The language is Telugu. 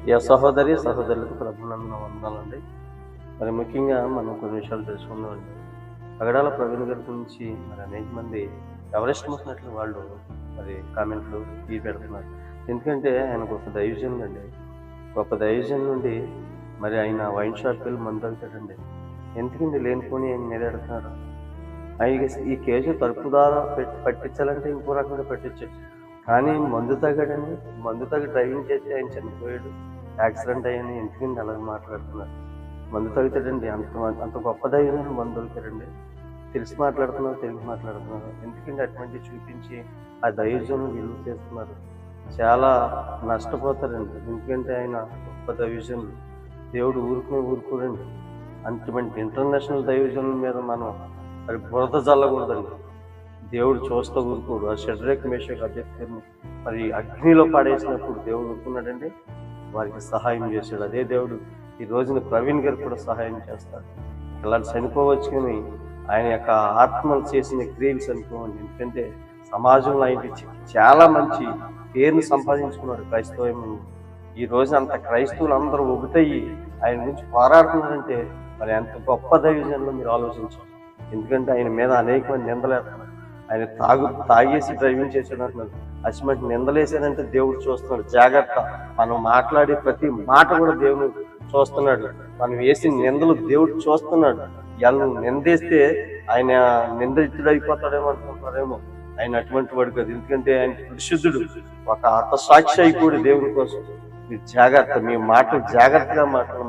సహోదరి సహోదరులకు ప్రభునందన వందనాలండి. మరి ముఖ్యంగా మనం కొన్ని విషయాలు తెలుసుకుందామండి. పగడాల ప్రవీణ్ గారి గురించి మరి అనేక మంది ఎవరెస్ట్ ముట్టినట్లు వాళ్ళు మరి కామెంట్లు ఇవి పెడుతున్నారు. ఎందుకంటే ఆయన గొప్ప దైవజనుడు అండి. గొప్ప దైవజన్ నుండి మరి ఆయన వైన్ షాప్కి వెళ్ళి మందు తాగుతాడండి. ఎందుకండి లేనిపోని ఆయన మీద పెడుతున్నారు. ఆయన ఈ కేసు తలుపుదారా పట్టించాలంటే ఇంకో రకంగా పట్టించచ్చు. కానీ మందు తాగాడని మందు తాగి డ్రైవింగ్ చేస్తే ఆయన చనిపోయాడు, యాక్సిడెంట్ అయ్యని ఎందుకండి అలాగే మాట్లాడుతున్నారు. మందు తాగుతాడండి. అంత గొప్ప దైవం మందు తాగుతాడండి. తెలిసి మాట్లాడుతున్నారు, తెలిసి మాట్లాడుతున్నారు. ఎందుకంటే అటువంటి చూపించి ఆ దైవజనం విలువ చేస్తున్నారు. చాలా నష్టపోతారండి. ఎందుకంటే ఆయన గొప్ప దైవజనులు. దేవుడు ఊరుకోడండి. అటువంటి ఇంటర్నేషనల్ దైవజనుల మీద మనం మరి బురద జల్లకూడదండి. దేవుడు చూస్తూ ఊరుకోడు. ఆ షడ్రక్ మేషక్ అబేద్కర్ని మరి అగ్నిలో పడేసినప్పుడు దేవుడు ఊరుకున్నాడండి, వారికి సహాయం చేశాడు. అదే దేవుడు ఈ రోజున ప్రవీణ్ గారు కూడా సహాయం చేస్తాడు. ఇలా చనిపోవచ్చు కానీ ఆయన యొక్క ఆత్మలు చేసిన క్రియలు చనిపోవండి. ఎందుకంటే సమాజంలో ఆయనకి చాలా మంచి పేరుని సంపాదించుకున్నాడు క్రైస్తవం. ఈ రోజున అంత క్రైస్తవులు అందరూ ఒకటయ్యి ఆయన గురించి పోరాడుతున్నారంటే మరి ఎంత గొప్ప దైవజనులో మీరు ఆలోచించాలి. ఎందుకంటే ఆయన మీద అనేక మంది నిందలేస్తున్నారు. ఆయన తాగేసి డ్రైవింగ్ చేసాడు అంటున్నారు. అటువంటి నిందలేసాడంటే దేవుడు చూస్తున్నాడు. జాగ్రత్త, మనం మాట్లాడే ప్రతి మాట కూడా దేవుడు చూస్తున్నాడు. మనం వేసిన నిందలు దేవుడు చూస్తున్నాడు. ఇలా నిందేస్తే ఆయన నిందితుడు అయిపోతాడేమో అనుకుంటారేమో. ఆయన అటువంటి వాడు కాదు. ఎందుకంటే ఆయన పరిశుద్ధుడు, ఒక హతసాక్షి అయిపోయాడు దేవుని కోసం. మీరు జాగ్రత్త, మీ మాటలు జాగ్రత్తగా మాట్లాడాలి.